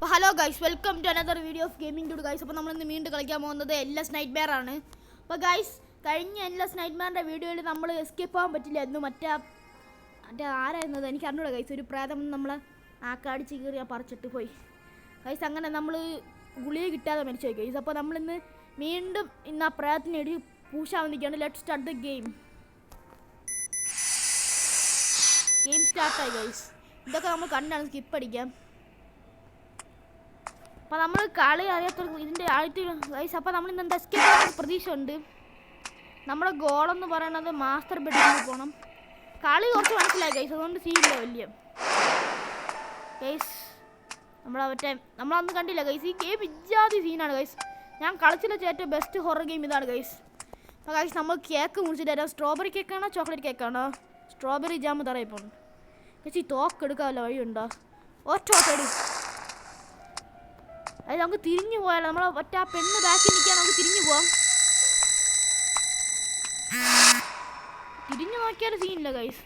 അപ്പോൾ hello guys, welcome to another video of gaming to guys. അപ്പോൾ നമ്മളിന്ന് വീണ്ടും കളിക്കാൻ പോകുന്നത് എൽഎസ് നൈറ്റ്മെയർ ആണ്. അപ്പോൾ ഗൈസ്, കഴിഞ്ഞ എൽഎസ് നൈറ്റ്മെയറിൻ്റെ വീഡിയോയിൽ നമ്മൾ എസ്കേപ്പ് ആകാൻ പറ്റില്ലായിരുന്നു. മറ്റേ ആരായിരുന്നത് എനിക്ക് അറിഞ്ഞൂടാ ഗൈസ്. ഒരു പ്രേതം നമ്മളെ ആക്കാടിച്ച് കയറി പറിച്ചിട്ട് പോയി ഗൈസ്. അങ്ങനെ നമ്മൾ ഗുളിക കിട്ടാതെ മരിച്ചു പോയി ഗൈസ്. അപ്പോൾ നമ്മളിന്ന് വീണ്ടും ഇന്ന് ആ പ്രേതത്തിന് ഇടി പൂശാൻ നിൽക്കുകയാണ്. ലെറ്റ് സ്റ്റാർട്ട് ദ ഗെയിം സ്റ്റാർട്ടായി ഗൈസ്. ഇതൊക്കെ നമ്മൾ കണ്ടാണ് സ്കിപ്പ് അടിക്കാം. അപ്പോൾ നമ്മൾ കളി അറിയാത്തവർക്ക് ഇതിൻ്റെ ആയിട്ട് ഗൈസ്. അപ്പോൾ നമ്മൾ ഇന്ന് എന്താ എസ്കേപ്പ് ചെയ്യാൻ പ്രതീക്ഷ ഉണ്ട്. നമ്മുടെ ഗോളെന്ന് പറയുന്നത് മാസ്റ്റർ ബെഡ്റൂമിൽ പോകണം. കളി കുറച്ച് മനസ്സിലായി ഗൈസ്, അതുകൊണ്ട് സീനില്ല വലിയ ഗൈസ്. നമ്മളന്ന് കണ്ടില്ല ഗൈസ്. ഈ ഗെയിം ഇജാതി സീനാണ് ഗൈസ്. ഞാൻ കളിച്ചില്ല ഏറ്റവും ബെസ്റ്റ് ഹൊറർ ഗെയിം ഇതാണ് ഗൈസ്. അപ്പോൾ ഗൈസ് നമ്മൾ കേക്ക് മുറിച്ചിട്ട് തരാം. സ്ട്രോബെറി കേക്കാണോ ചോക്ലേറ്റ് കേക്കാണോ? സ്ട്രോബെറി ജാം തറയിൽ പോകണം ഗൈസ്. ഈ തോക്കെടുക്കാമല്ലോ, വഴിയുണ്ടോ? ഒറ്റോട്ടടി അത് നമുക്ക് തിരിഞ്ഞു പോയാലോ. നമ്മളെ ഒറ്റ ആ പെണ്ണ് ബാക്കി നിൽക്കാൻ നമുക്ക് തിരിഞ്ഞു പോവാം. തിരിഞ്ഞു നോക്കിയാലും സീനില്ല ഗൈസ്.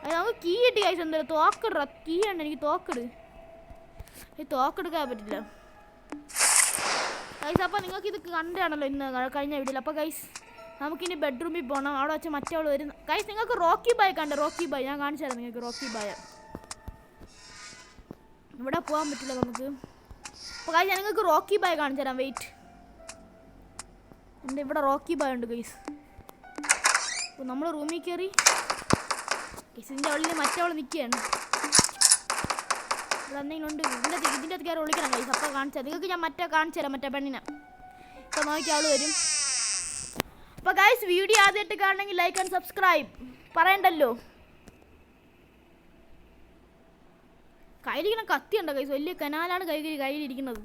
അത് നമുക്ക് കീ ഇട്ട് ഗൈസ്. എന്തായാലും തോക്കിട കീ ഉണ്ട് എനിക്ക്. തോക്കിട് ഈ തോക്കെടുക്കാൻ പറ്റില്ല ഗൈസ്. അപ്പോൾ നിങ്ങൾക്ക് ഇത് കണ്ടാണല്ലോ ഇന്ന് കഴിഞ്ഞ വീഡിയോയിൽ. അപ്പോൾ ഗൈസ് നമുക്കിനി ബെഡ്റൂമിൽ പോകണം. അവിടെ വെച്ച് മറ്റവൾ വരും ഗൈസ്. നിങ്ങൾക്ക് റോക്കി ബായ് കണ്ട? റോക്കി ബായ് ഞാൻ കാണിച്ചു തരാം നിങ്ങൾക്ക്. റോക്കി ബായ ഇവിടെ പോകാൻ പറ്റില്ല നമുക്ക്. അപ്പോൾ ഗൈസ് ഞാൻ നിങ്ങൾക്ക് റോക്കി ബായ് കാണിച്ചു തരാം. വെയിറ്റ്, എൻ്റെ ഇവിടെ റോക്കി ബായ് ഉണ്ട് ഗൈസ്. അപ്പോൾ നമ്മൾ റൂമിൽ കയറി ഗൈസ്. ഇതിൻ്റെ ഉള്ളിൽ മറ്റവൾ നിൽക്കുകയാണ്. ഇവിടെ എന്തെങ്കിലും ഉണ്ട്. ഇതിൻ്റെ കയറി വിളിക്കണം ഗൈസ്. അപ്പോൾ കാണിച്ചു തരാം നിങ്ങൾക്ക്. ഞാൻ കാണിച്ചു തരാം മറ്റേ പെണ്ണിനെ. ഇപ്പോൾ നോക്കി അവൾ വരും. അപ്പോൾ ഗൈസ് വീഡിയോ ആദ്യമായിട്ട് കാണണമെങ്കിൽ ലൈക്ക് ആൻഡ് സബ്സ്ക്രൈബ് പറയണ്ടല്ലോ. കയ്യിലിരിക്കുന്ന കത്തി ഉണ്ടോ ഗൈസ്? വലിയ കനാലാണ് കയ്യിലിരിക്കുന്നത്.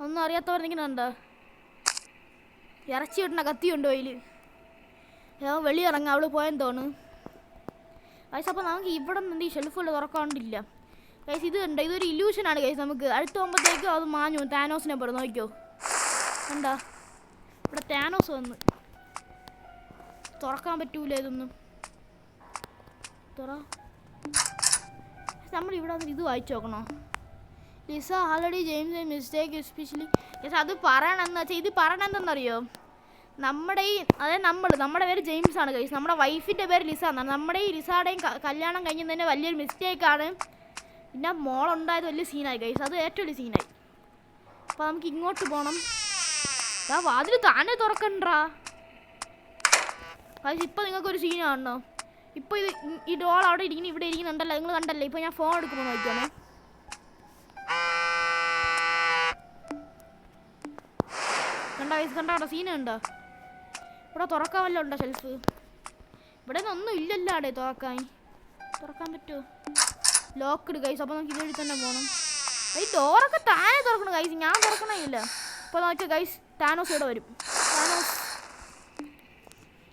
ഒന്നും അറിയാത്തവരെന്തെങ്കിലും ഉണ്ടോ? ഇറച്ചി കിട്ടുന്ന കത്തിയുണ്ടോ കയ്യിൽ? വെളിയിറങ്ങാം, അവൾ പോയെന്ന് തോന്നുന്നു ഗൈസ്. അപ്പോൾ നമുക്ക് ഇവിടെ നിന്ന് ഈ ഷെൽഫുകൾ തുറക്കാണ്ടില്ല ഗൈസ്. ഇത് ഉണ്ട്, ഇതൊരു ഇല്യൂഷനാണ് ഗൈസ്. നമുക്ക് അടുത്ത് പോകുമ്പോഴത്തേക്കും അത് മാഞ്ഞു. താനോസിനെ പോലെ നോക്കിയോ എന്താ ഇവിടെ താനോസ് വന്ന്. തുറക്കാൻ പറ്റൂല ഇതൊന്നും. നമ്മളിവിടെ ഇത് വായിച്ചു നോക്കണോ? Lisa already James mistake especially yes. അത് പറയണമെന്ന് വെച്ചാൽ ഇത് പറയണമെന്തെന്നറിയോ? നമ്മുടെ പേര് ജെയിംസ് ആണ് ഗൈസ്. നമ്മുടെ വൈഫിൻ്റെ പേര് ലിസ എന്നാണ്. നമ്മുടെ ഈ ലിസയുടെയും കല്യാണം കഴിഞ്ഞതിന് വലിയൊരു മിസ്റ്റേക്കാണ്. പിന്നെ മോളുണ്ടായത് വലിയ സീനായി ഗൈസ്. അത് ഏറ്റവും വലിയ സീനായി. അപ്പോൾ നമുക്ക് ഇങ്ങോട്ട് പോകണം. വാതിൽ താനെ തുറക്കണ്ടാ ഗൈസ്. ഇപ്പോൾ നിങ്ങൾക്കൊരു സീൻ കാണണോ? ഇപ്പോൾ ഈ ഡോൾ അവിടെ ഇരിക്കുന്നു, ഇവിടെ ഇരിക്കുന്നുണ്ടല്ലോ, നിങ്ങൾ കണ്ടല്ലേ? ഇപ്പോൾ ഞാൻ ഫോൺ എടുക്കുമ്പോൾ നോക്കിയാണേ. കണ്ടോ ഗൈസ്? കണ്ടോ സീൻ ഉണ്ടോ? ഇവിടെ തുറക്കാൻ വല്ലതും ഉണ്ടോ ഷെൽഫ്? ഇവിടെ ഒന്നും ഇല്ലല്ലോ അവിടെ തുറക്കാൻ പറ്റുമോ? Locked guys. അപ്പോൾ നമുക്ക് ഇതുവഴി തന്നെ പോകണം. ഈ ഡോറൊക്കെ താനെ തുറക്കണം ഗൈസ്, ഞാൻ തുറക്കണില്ല. ഇപ്പോൾ നോക്കിയോ ഗൈസ്, താനോസ് ഇവിടെ വരും. താനോസ്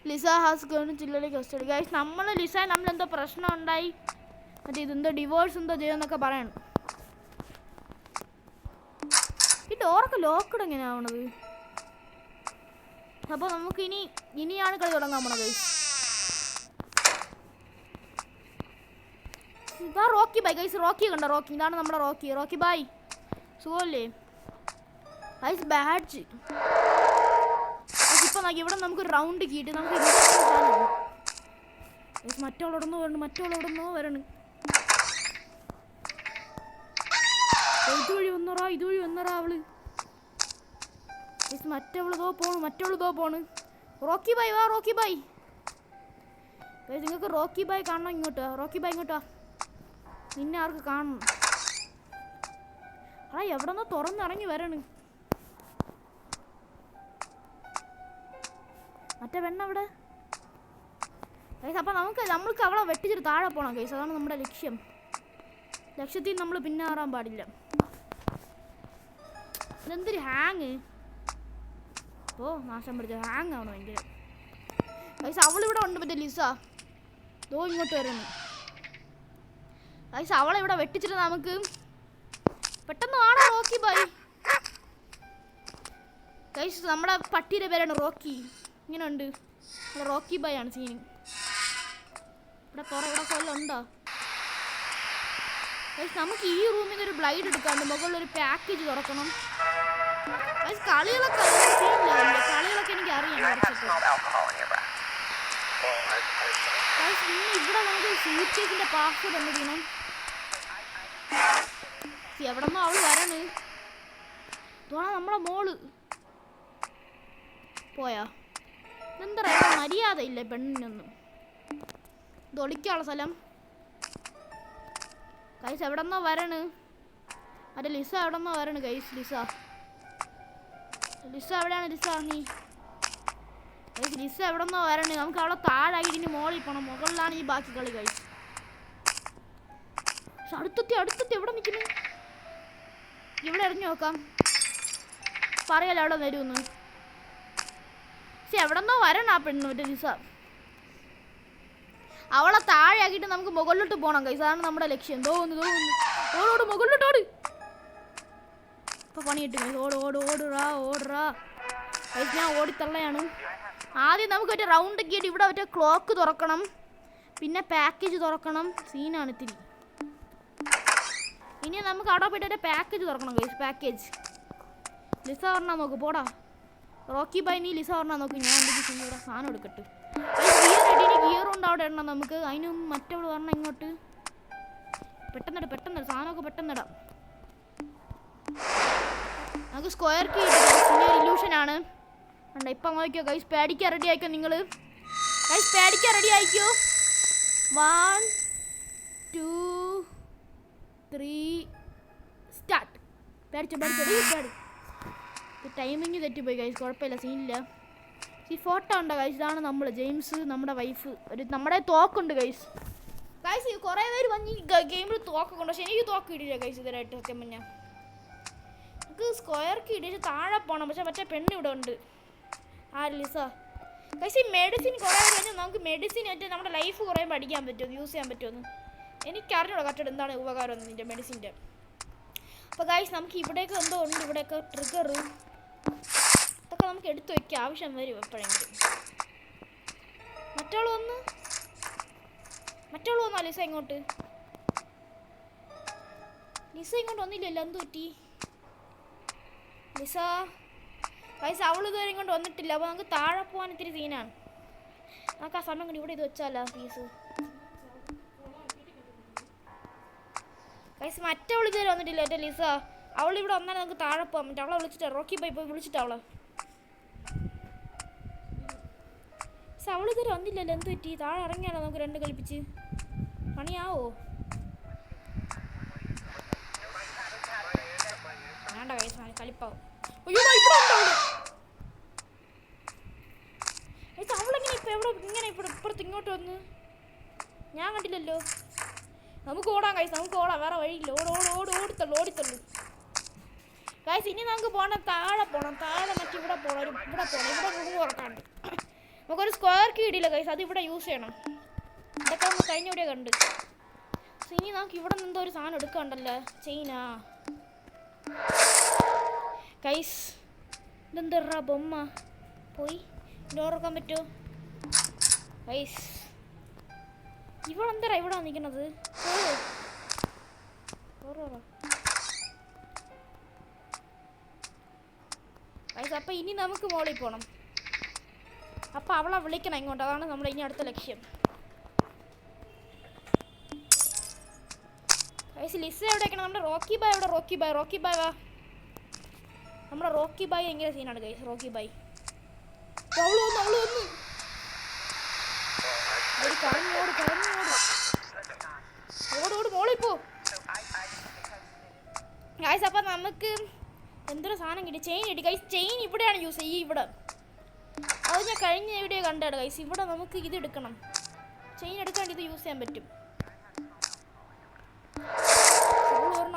ലിസ ഹാസ് ഗോൺ ചില്ലറിലേക്ക് കസ്റ്റഡി ഗൈസ്. നമ്മളെന്തോ പ്രശ്നം ഉണ്ടായി, മറ്റേ ഇതെന്തോ ഡിവോഴ്സ് എന്തോ ചെയ്യുമെന്നൊക്കെ പറയണം. ഈ ഡോറൊക്കെ ലോക്ക്ഡ് എങ്ങനെയാണ് ആവണത്? അപ്പോൾ നമുക്ക് ഇനിയാണ് കളി തുടങ്ങാൻ പോണത് ഗൈസ്. ഇതാ റോക്കി ബായ് ഗൈസ്. റോക്കി കണ്ടോ? റോക്കി, ഇതാണ് നമ്മുടെ റോക്കി ബായ്. സുഖമല്ലേ ഗൈസ്? ബാഡ്ജ് ഇപ്പം നോക്കി. ഇവിടെ നമുക്ക് റൗണ്ട് കീട്ട് നമുക്ക് മറ്റവളോടൊന്നോ വരണം. ഇതുവഴി വന്നറാ അവള്. മറ്റവളതോ പോണ്. റോക്കി ബായ് വാ. റോക്കി ബായ് നിങ്ങൾക്ക് റോക്കി ബായ് കാണണം. ഇങ്ങോട്ട് റോക്കി ബായ് ഇങ്ങോട്ടാ. നിന്നെ ആർക്ക് കാണണം? എവിടെന്നോ തുറന്നിറങ്ങി വരണം മറ്റേ പെണ്ണവിടെ ഗൈസ്. അപ്പം നമ്മൾക്ക് അവളെ വെട്ടിച്ചിട്ട് താഴെ പോകണം ഗൈസ്. അതാണ് നമ്മുടെ ലക്ഷ്യത്തിൽ നമ്മൾ പിന്നാറാൻ പാടില്ല. ഇതെന്തൊരു ഹാങ്! നാശം പിടിച്ച ഹാങ് ആവണം ഭയങ്കര ഗൈസ്. അവളിവിടെ ഉണ്ട് മറ്റേ ലിസ. ഇങ്ങോട്ട് വരുന്നു ഗൈസ്. അവളെ വെട്ടിച്ചിട്ട് നമുക്ക് പെട്ടെന്ന് ആണോ റോക്കി ബായ് ഗൈസ്. നമ്മുടെ പട്ടിയുടെ പേരാണ് റോക്കി. ഇങ്ങനെ ഉണ്ട്. റോക്കി ബായ് ആണ് സീൻ. ഇവിടെ കൊല്ലുണ്ടോ? നമുക്ക് ഈ റൂമിൽ നിന്ന് ഒരു ബ്ലൈഡ് എടുക്കാണ്ട് മുകളിലൊരു പാക്കേജ് തുറക്കണം. കളികളൊക്കെ എനിക്ക് അറിയാം ഇവിടെ നമുക്ക് സൂട്ട്കേസിന്റെ പാസ്വേഡ് എന്ന് ചെയ്യണം. എവിടെന്നോ അവള് വരാണ്. നമ്മളെ മോള് പോയാ എന്താ മര്യാദ ഇല്ല പെണ്ണിനൊന്നും. ഇത് ഒളിക്കാനുള്ള സ്ഥലം. ഗൈസ് എവിടെന്നോ വരാണ്. മറ്റേ ലിസ എവിടെന്നോ വരാണ്. ഗൈസ് ലിസ എവിടെയാണ്? ലിസ എവിടെന്നോ വരാണ്. നമുക്ക് അവളെ താഴായിട്ട് ഇനി മോളിൽ പോണം. മുകളിലാണ് ഈ ബാക്കി കളി. ഗൈസ് അടുത്തെത്തി എവിടെ നിൽക്കുന്നു? ഇവിടെ ഇറങ്ങി നോക്കാം. പറയാലോ അവിടെ വരുമെന്ന്. പക്ഷെ എവിടെന്നോ വരണം ആ പെണ്ണ്. മറ്റേ ലിസ അവളെ താഴെ ആക്കിയിട്ട് നമുക്ക് മുകളിലോട്ട് പോകണം. ഗൈസ് അതാണ് നമ്മുടെ ലക്ഷ്യം. തോന്നുന്നു മുകളിലോട്ട് ഇപ്പൊ പണി കിട്ടും. ഓടുറാ ഗൈസ് ഞാൻ ഓടിത്തള്ളയാണ്. ആദ്യം നമുക്ക് മറ്റേ റൗണ്ട് ഒക്കെ ഇവിടെ മറ്റേ ക്ലോക്ക് തുറക്കണം. പിന്നെ പാക്കേജ് തുറക്കണം. സീനാണ് ഇത്തിരി. ഇനി നമുക്ക് അവിടെ പോയിട്ട് ഒരു പാക്കേജ് തുറക്കണം. ഗൈസ് പാക്കേജ് ലിസ പറഞ്ഞാൽ നോക്ക്. പോടാ റോക്കി ബൈ നീ ലിസ പറഞ്ഞാൽ നോക്ക്. ഞാൻ എന്തെങ്കിലും ഇവിടെ സാധനം എടുക്കട്ടെ. ഗിയറുണ്ട് അവിടെ ഇടണം നമുക്ക്. അതിനും മറ്റവള് പറഞ്ഞാൽ ഇങ്ങോട്ട് പെട്ടെന്ന് സാധനമൊക്കെ പെട്ടെന്നിടാം. നമുക്ക് സ്ക്വയർ കീ ഇല്യൂഷൻ ആണ്. ഇപ്പം നോക്കിയോ ഗൈസ്. പേടിക്കാൻ റെഡി ആയിക്കോ നിങ്ങൾ. ഗൈസ് പേടിക്കാൻ റെഡി ആയിക്കോ. 1 2 3 സ്റ്റാർട്ട്. പേടിച്ചോ. ടൈമിങ് തെറ്റിപ്പോയി ഗൈസ്. കുഴപ്പമില്ല, സീനില്ല. ഈ ഫോട്ടോ ഉണ്ടോ ഗൈസ്? ഇതാണ് നമ്മൾ ജെയിംസ്, നമ്മുടെ വൈഫ്. നമ്മുടെ തോക്കുണ്ട് ഗൈസ്. കുറേ പേര് വന്ന് ഗെയിമിൽ തോക്കൊക്കെ ഉണ്ട്. പക്ഷെ എനിക്ക് തോക്ക് ഇടില്ല ഗൈസ് ഇതുവരായിട്ട്. സത്യം പറഞ്ഞാൽ നമുക്ക് സ്ക്വയർ കീ ഇടിച്ച് താഴെ പോകണം. പക്ഷെ മറ്റേ പെണ്ണ് ഇവിടെ ഉണ്ട്. Lisa guys. ഈ മെഡിസിൻ കുറേ കഴിഞ്ഞാൽ നമുക്ക് മെഡിസിൻ ആയിട്ട് നമ്മുടെ ലൈഫ് കുറേ പഠിക്കാൻ പറ്റുമോ, യൂസ് ചെയ്യാൻ പറ്റുമെന്ന് എനിക്കറിഞ്ഞൂടാ കറക്റ്റ് എന്താണ് ഉപകാരം നിൻ്റെ മെഡിസിൻ്റെ. അപ്പോൾ ഗൈസ് നമുക്ക് ഇവിടെയൊക്കെ എന്തോ ഉണ്ട്. ഇവിടെയൊക്കെ ട്രിഗർ ഇതൊക്കെ നമുക്ക് എടുത്തു വയ്ക്കുക. ആവശ്യം വരും എപ്പോഴെങ്കിലും. മറ്റവൾ വന്നാ ലിസ ഇങ്ങോട്ട് വന്നില്ലല്ലോ. എന്ത് പറ്റി ലിസ? ഗൈസ് അവൾ ഇതുവരെ ഇങ്ങോട്ട് വന്നിട്ടില്ല. അപ്പോൾ നമുക്ക് താഴെ പോകാൻ ഇത്തിരി സീനാണ്. നമുക്ക് ആ സമയം കൊണ്ട് ഇവിടെ ഇത് വെച്ചാലോ പ്ലീസ്. ഗൈസ് മറ്റവൾ ഇതുവരെ വന്നിട്ടില്ല. മറ്റേ ലിസ അവളിവിടെ വന്നാൽ നമുക്ക് താഴെ പോകാൻ പറ്റും. അവളെ വിളിച്ചിട്ട് റോക്കി ബൈ പോയി വിളിച്ചിട്ട് അവളെ. പക്ഷെ അവൾ ഇതുവരെ വന്നില്ലല്ലോ. എന്ത് പറ്റി? താഴെ ഇറങ്ങിയാലോ നമുക്ക് രണ്ട് കളിപ്പിച്ച്. പണിയാവോ? വേണ്ട ഗൈസ് കളിപ്പാവും. അവളെങ്ങനെ ഇപ്പുറത്ത് ഇങ്ങോട്ട് വന്ന് ഞാൻ കണ്ടില്ലല്ലോ. നമുക്ക് ഓടാം ഗൈസ്. വേറെ വഴിയില്ല. ഓടിത്തള്ളു ഗൈസ്. ഇനി നമുക്ക് പോകണം താഴെ മറ്റേ ഇവിടെ പോകണം. ഇവിടെ റൂം തുറക്കാണ്ട് നമുക്കൊരു സ്ക്വയർ കീ ഇടില്ല ഗൈസ്. അത് ഇവിടെ യൂസ് ചെയ്യണം. ഇതൊക്കെ നമുക്ക് കഴിഞ്ഞ ഇവിടെ കണ്ട്. ഇനി നമുക്ക് ഇവിടെ നിന്ന് എന്തോ ഒരു സാധനം എടുക്കണ്ടല്ലോ. ചെയിനാ ഗൈസ്. ഇതെന്താ ബൊമ്മ? പോയി ഡോർ തുറക്കാൻ പറ്റുമോ ഗൈസ്? ഇവിടെ നിൽക്കുന്നത്. ഗൈസ് അപ്പം ഇനി നമുക്ക് മോളിൽ പോകണം. അപ്പം അവളെ വിളിക്കണം ഇങ്ങോട്ട്. അതാണ് നമ്മുടെ ഇനി അടുത്ത ലക്ഷ്യം. ഗൈസ് ലിസ എവിടെ വെക്കണം? നമ്മുടെ റോക്കി ബായ് എവിടെ? റോക്കി ബായ് വാ. നമ്മുടെ റോക്കി ബായ് ഭയങ്കര സീനാണ് ഗൈസ്. റോക്കി ബായ് അവള് വന്നു. ഓട് മോളിൽ പോ ഗൈസ്. അപ്പം നമുക്ക് എന്തൊരു സാധനം കിട്ടി. ചെയിൻ കിട്ടി ഗൈസ്. ചെയിൻ ഇവിടെയാണ് യൂസ് ചെയ്യുക. ഇവിടെ അത് ഞാൻ കഴിഞ്ഞ വീഡിയോ കണ്ടാണ് ഗൈസ്. ഇവിടെ നമുക്ക് ഇത് എടുക്കണം. ചെയിൻ എടുക്കാണ്ട് ഇത് യൂസ് ചെയ്യാൻ പറ്റും.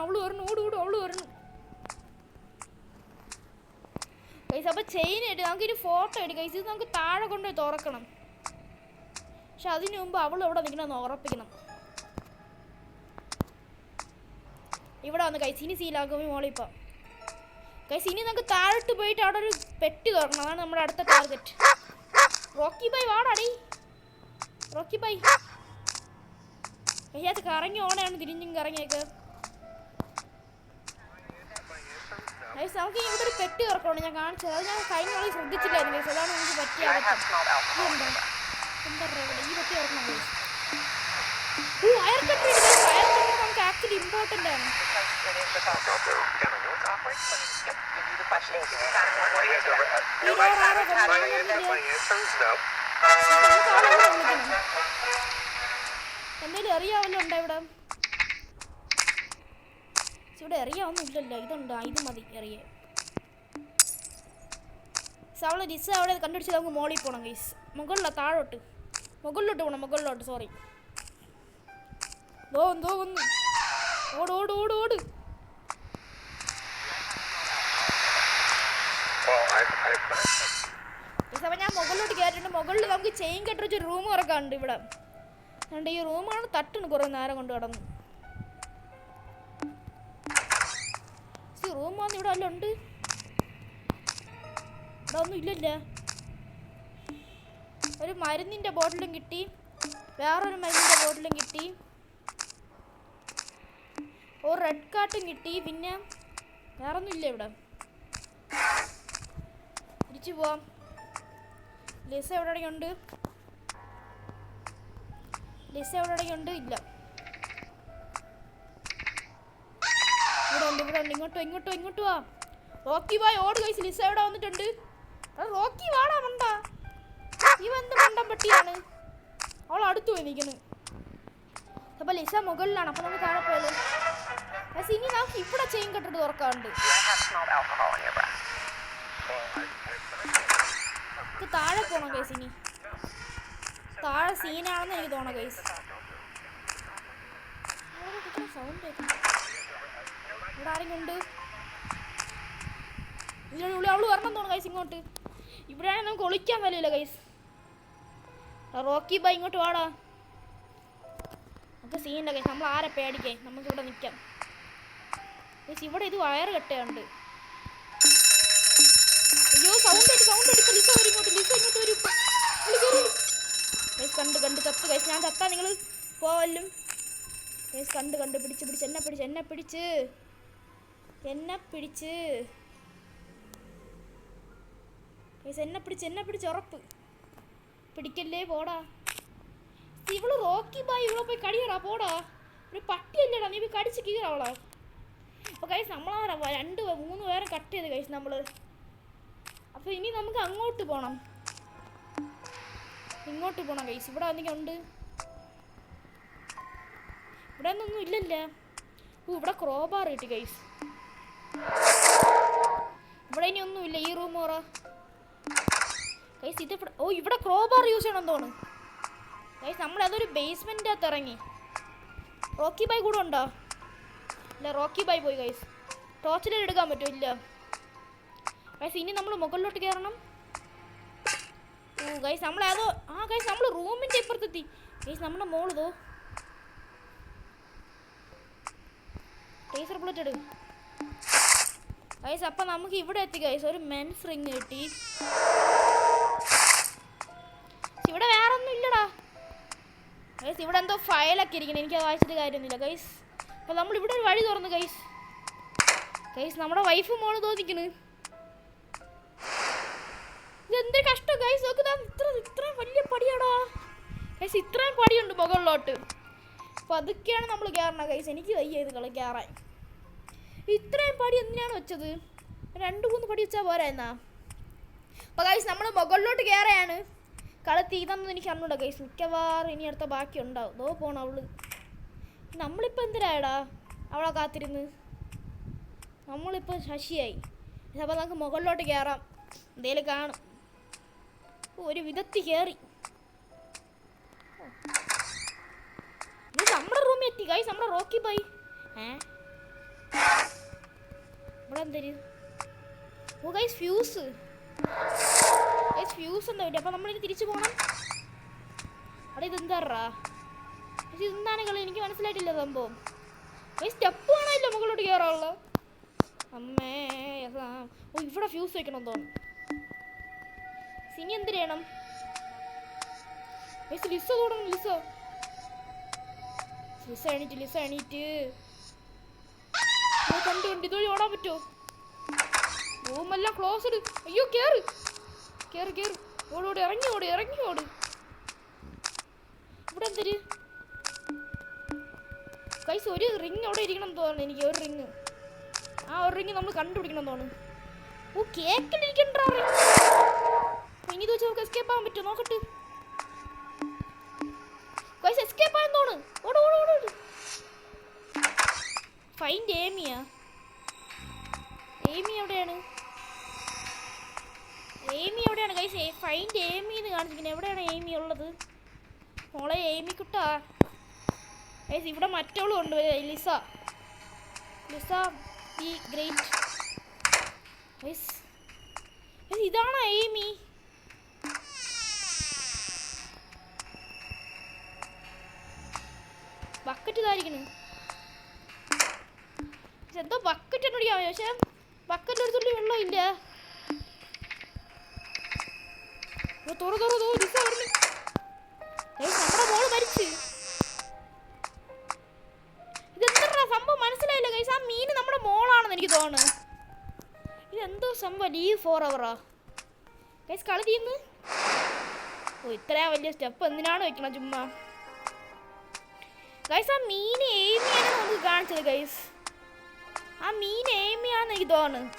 അവള് വരണം. അവള് വരണം ഗൈസ്. അപ്പോൾ ചെയിൻ ഇട്ട് നമുക്കിനി ഫോട്ടോ എടുക്കാം ഗൈസ്. ഇത് നമുക്ക് താഴെ കൊണ്ടുപോയി തുറക്കണം. പക്ഷെ അതിന് മുമ്പ് അവൾ ഇവിടെ നിൽക്കണമെന്ന് ഉറപ്പിക്കണം. ഇവിടെ വന്ന് ഗൈസ്. ഇനി സീലാക്കുമ്പോൾ മോളിപ്പോൾ ഗൈസ്. ഇനി നമുക്ക് താഴോട്ട് പോയിട്ട് അവിടെ ഒരു പെട്ടി തുറക്കണം. അതാണ് നമ്മുടെ അടുത്ത ടാർഗറ്റ്. റോക്കി ബൈ വാടാടി. റോക്കി ബൈ കറങ്ങി ഓണയാണ്. തിരിഞ്ഞും കറങ്ങിയൊക്കെ നമുക്ക് ഇവിടെ ഒരു പെട്ടി തുറക്കണം. ഞാൻ കാണിച്ചത് അത് ഞാൻ കഴിഞ്ഞ കളി ശ്രദ്ധിച്ചില്ലായിരുന്നു ഗൈസ്. അതാണ് നമുക്ക് പറ്റിയ അബദ്ധം. എന്താ പറയുക, ഈ പെട്ടി തുറക്കണം ഗൈസ്. വയർ കട്ടർ നമുക്ക് ആക്ച്വലി ഇമ്പോർട്ടൻ്റ് ആണ്. എന്തെങ്കിലും അറിയാവല്ലോ ഉണ്ടോ ഇവിടെ? ഇവിടെ അറിയാവൊന്നും ഇല്ലല്ലോ. ഇതുണ്ടോ? ഇത് മതി അറിയാം. അവളെ ഡിസ് അവിടെ കണ്ടുപിടിച്ച് നമുക്ക് മോളിൽ പോകണം ഗൈസ്. താഴോട്ട് മുകളിലോട്ട് പോകണം. സോറി. എന്തോ വന്നു. ഓട്. അപ്പം ഞാൻ മുകളിലോട്ട് കയറ്റിട്ടുണ്ട്. മുകളിൽ നമുക്ക് ചെയിൻ കെട്ടിച്ച് റൂം ഇറക്കാറുണ്ട് ഇവിടെ. അതുകൊണ്ട് ഈ റൂമാണ് തട്ടുന്നു കുറേ നേരം കൊണ്ട് കിടന്നു. റൂം വന്ന് ഇവിടെ വല്ലതും ഉണ്ട്? ഇവിടെ ഒന്നും ഇല്ലല്ല. ഒരു മരുന്നിൻ്റെ ബോട്ടിലും കിട്ടി, വേറൊരു മരുന്നിൻ്റെ ബോട്ടിലും കിട്ടി, ഒരു റെഡ് കാർട്ടും കിട്ടി. പിന്നെ വേറൊന്നും ഇല്ല ഇവിടെ. തിരിച്ചു പോവാം. ലിസ എവിടെയെങ്കിലും ഉണ്ട്? ഇല്ല. ഇവിടെ ഉണ്ട്. ഇങ്ങോട്ട് വാ. റോക്കി ബായ് ഓട് ഗൈസ്. ലിസ എവിടെ വന്നിട്ടുണ്ട്? റോക്കി വാടാ മണ്ട. എന്ത് മണ്ടം പട്ടിയാണ്. അവൾ അടുത്തു പോയി നിൽക്കുന്നു. അപ്പോൾ ലിസ മുകളിലാണ്. അപ്പോൾ നമുക്ക് താഴെ പോയത്. ഇനി നമുക്ക് ഇവിടെ ചെയിൻ കെട്ടിട്ട് തുറക്കാറുണ്ട്. താഴെ പോകണം ഗൈസ്. ഇനി താഴെ സീനാണെന്ന് എനിക്ക് തോന്നണം ഗൈസ്. സൗണ്ട് ഇവിടെ ആരെങ്കിലും ഉണ്ട്? അവള് വരണം തോന്നുന്നു ഗൈസ് ഇങ്ങോട്ട്. ഇവിടെയാണെങ്കിൽ നമുക്ക് ഒളിക്കാൻ വരില്ല ഗൈസ്. റോക്കി ബായ് ഇങ്ങോട്ട് വാടാ. നമുക്ക് സീനില്ല ഗൈസ്. നമ്മൾ ആരെ പേടിക്കേ? നമുക്ക് ഇവിടെ നിൽക്കാം ഗൈസ്. ഇവിടെ ഇത് വയറ് കെട്ടുന്നുണ്ട്. അയ്യോ സൗണ്ട് എടുക്കും. ലിസ ഇങ്ങോട്ട് വരും. ഗൈസ് കണ്ട് ചത്ത് ഗൈസ്. ഞാൻ ചത്താ നിങ്ങൾ പോവല്ലും ഗൈസ്. കണ്ട് പിടിച്ച് എന്നെ പിടിച്ച് ഉറപ്പ് പിടിക്കല്ലേ. പോടാ. ഇവള് റോക്കി ബായ് ഇവിടെ പോയി കടിയറാ. പോടാ. ഒരു പട്ടിയല്ലേടാ നീ പോയി കടിച്ച് കീറാവളാ. അപ്പോൾ ഗൈസ് നമ്മളാരാ 2-3 പേരെ കട്ട് ചെയ്ത് ഗൈസ് നമ്മൾ. അപ്പോൾ ഇനി നമുക്ക് അങ്ങോട്ട് പോകണം. ഗൈസ്. ഇവിടെ എന്തെങ്കിലും ഉണ്ട്? ഇവിടെ ഒന്നും ഇല്ലല്ലേ. ഇവിടെ ക്രോബാർ കിട്ടി ഗൈസ്. ഇവിടെ ഇനി ഒന്നുമില്ല. ഈ റൂം ഓറ ഗൈസ്. ഇവിടെ ക്രോബാർ യൂസ് ചെയ്യണം തോന്നുന്നു ഗൈസ്. നമ്മളതൊരു ബേസ്മെൻ്റ് അകത്ത് ഇറങ്ങി. റോക്കി ബായ് കൂടെ ഉണ്ടോ? ഇല്ല, റോക്കി ബായ് പോയി ഗൈസ്. ടോർച്ചിൽ എടുക്കാൻ പറ്റുമോ? ഇല്ല ഗൈസ്. ഇനി നമ്മൾ മുകളിലോട്ട് കയറണം. ഗൈസ് നമ്മളതോ ഗൈസ് നമ്മൾ റൂമിൻ്റെ ഇപ്പുറത്തെത്തി ഗൈസ്. നമ്മുടെ മോളിതോ ടേസർ ബുള്ളറ്റ് എടുക്കും ഗൈസ്. അപ്പം നമുക്ക് ഇവിടെ എത്തി ഗൈസ്. ഒരു മെൻസ് റിങ് കിട്ടി. ഇവിടെ വേറെ ഒന്നും ഇല്ലടാ ഗൈസ്. ഇവിടെ എന്തോ ഫയലൊക്കെ ഇരിക്കണം. എനിക്കത് വായിച്ചിട്ട് കാര്യമൊന്നുമില്ല ഗൈസ്. അപ്പം നമ്മളിവിടെ ഒരു വഴി തുറന്നു ഗൈസ്. നമ്മുടെ വൈഫ് മോള് തോന്നിക്കണ്. ഇതെന്തൊരു കഷ്ടം ഗൈസ്. ഇത്രയും വലിയ പടിയാടാ ഗൈസ്. ഇത്രയും പടിയുണ്ട് മുകളിലോട്ട്. അപ്പോൾ അതൊക്കെയാണ് നമ്മൾ കയറണം ഗൈസ്. എനിക്ക് വയ്യ ഇത് കയറാൻ. ഇത്രയും പടി എന്തിനാണ് വെച്ചത്? 2-3 പടി വെച്ചാൽ പോരാ എന്നാ. അപ്പോൾ ഗൈസ് നമ്മൾ മുകളിലോട്ട് കയറുകയാണ്. തീതൊന്നും എനിക്ക് അറിഞ്ഞൂടാ ഗൈസ്. മിക്കവാറും ഇനി അടുത്ത ബാക്കി ഉണ്ടാവും. ദോ പോണം അവള്. നമ്മളിപ്പോൾ എന്തിനായടാ അവളെ കാത്തിരുന്ന്? നമ്മളിപ്പോൾ ശശിയായി. അപ്പോൾ നമുക്ക് മുകളിലോട്ട് കയറാം. എന്തേലും കാണും. ഒരു വിധത്തിൽ കയറി. നമ്മുടെ റൂമിൽ എത്തി ഗൈസ്. നമ്മുടെ റോക്കി ബായ് ഇവിടെ എന്തര്? ഗൈസ് ഫ്യൂസ് എന്താ പറ്റി? അപ്പം നമ്മളിനി തിരിച്ചു പോകണം. അവിടെ ഇതെന്താറാ? ഇതെന്താണ് കളി? എനിക്ക് മനസ്സിലായിട്ടില്ല സംഭവം. സ്റ്റെപ്പ് കാണാനില്ല മുകളിലോട്ട് കയറാനുള്ള. അമ്മേ ഇവിടെ ഫ്യൂസ് വെക്കണം തോന്നുന്നു. ഇനി എന്ത് ചെയ്യണം? ലിസ തുടങ്ങും. ലിസ എണീറ്റ് കണ്ടു ഇതുവഴി ഓടാൻ പറ്റുമോ? റൂമെല്ലാം ക്ലോസ്ഡ്. അയ്യോ കേറ് കേറ് കേറ്. ഓടോട് ഇറങ്ങി ഓട് ഇറങ്ങി ഓട്. ഇവിടെ എന്തൊരു ഗൈസ് ഒരു റിങ് അവിടെ ഇരിക്കണം എന്ന് തോന്നുന്നു എനിക്ക്. ഒരു റിങ്, ആ ഒരു റിങ് നമ്മൾ കണ്ടുപിടിക്കണം തോന്നുന്നു. ഓ കേക്കിലിരിക്കണ്ട റിങ്. ഇനി ഇത് വെച്ച് നമുക്ക് എസ്കേപ്പ് ആവാൻ പറ്റുമോ നോക്കട്ടെ. ഗൈസ് എസ്കേപ്പ് ആയെന്ന് തോന്നുന്നു. ഓട് ഓട് ഓട് ഓട്. ഫൈൻഡ് ഏമിയാ? ഏമി എവിടെയാണ്? ഏമി എവിടെയാണ് ഗൈസ്? ഫൈൻഡ് ഏമി എന്ന് കാണിച്ചിരിക്കുന്നത്. എവിടെയാണ് ഏമി ഉള്ളത്? മോളെ ഏമി കുട്ടാ. ഗൈസ് ഇവിടെ മറ്റവളും ഉണ്ട്, Lisa. Lisa the great. Guys ഇതാണോ ഏമി? ബക്കറ്റ് ഇതായിരിക്കണ്. എന്തോ ബക്കറ്റ് എന്നോടിയാ, പക്ഷെ ബക്കറ്റിൽ ഒരു തുള്ളി വെള്ളം ഇല്ല. നമ്മുടെ മോള് മരിച്ച്. ഇതെന്താ സംഭവം മനസ്സിലായില്ല ഗൈസ്. ആ മീൻ നമ്മുടെ മോളാണെന്ന് എനിക്ക് തോന്നുന്നു. ഇതെന്തോ സംഭവം ലീവ് ഫോർ അവറാ ഗൈസ്. കളി തീർന്ന്. ഓ ഇത്രയും വലിയ സ്റ്റെപ്പ് എന്തിനാണ് വെക്കണം ചുമ്മാ ഗൈസ്. ആ മീൻ ഏമിയാണ് നമുക്ക് കാണിച്ചത് ഗൈസ്. ആ മീൻ ഏമിയാണെന്ന് എനിക്ക് തോന്നുന്നു.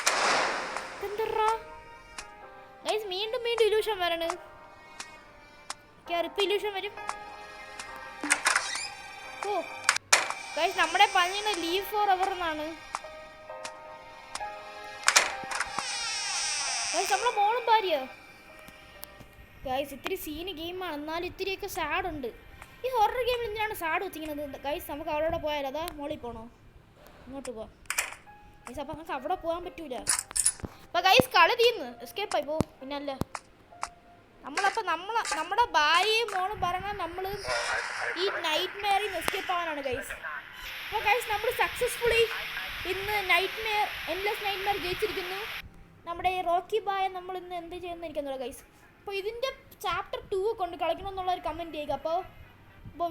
എന്താ ഗൈസ് വീണ്ടും വീണ്ടും ഇലൂഷൻ വരണ്. ഇപ്പം ഇലൂഷൻ വരും. ഓ ഗൈസ് നമ്മുടെ പറഞ്ഞ ലീവ് ഫോർ അവർ എന്നാണ് ഗൈസ്. നമ്മളെ മോളും ഭാര്യ ഗൈസ്. ഇത്തിരി സീന് ഗെയിമാണ്, എന്നാലും ഇത്തിരിയൊക്കെ സാഡുണ്ട്. ഈ ഹൊറർ ഗെയിമിൽ എന്തിനാണ് സാഡ് വെച്ചിരിക്കുന്നത് ഗൈസ്? നമുക്ക് അവിടെ പോയാലോ? അതാ മോളിൽ പോകണോ? ഇങ്ങോട്ട് പോവാം ഗൈസ്. അപ്പം നമുക്ക് അവിടെ പോകാൻ പറ്റൂല. അപ്പം ഗൈസ് കളി തീർന്ന് എസ്കേപ്പ് ആയി പോ. പിന്നല്ല നമ്മുടെ ഭാര്യയും മോളും പറഞ്ഞാൽ നമ്മൾ ഈ നൈറ്റ് മെയറിൽ നിന്ന് എസ്കേപ്പ് ആവാനാണ് ഗൈസ്. അപ്പോൾ ഗൈസ് നമ്മൾ സക്സസ്ഫുള്ളി ഇന്ന് nightmare endless nightmare ജയിച്ചിരിക്കുന്നു. നമ്മുടെ റോക്കി ബായ നമ്മൾ ഇന്ന് എന്ത് ചെയ്യുമെന്ന് എനിക്കെന്നുള്ള ഗൈസ്. അപ്പോൾ ഇതിൻ്റെ ചാപ്റ്റർ 2 കൊണ്ട് കളിക്കണമെന്നുള്ളൊരു കമൻറ്റ് ചെയ്യുക. അപ്പോൾ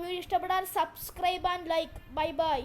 വീഡിയോ ഇഷ്ടപ്പെടാൻ subscribe and like. Bye bye.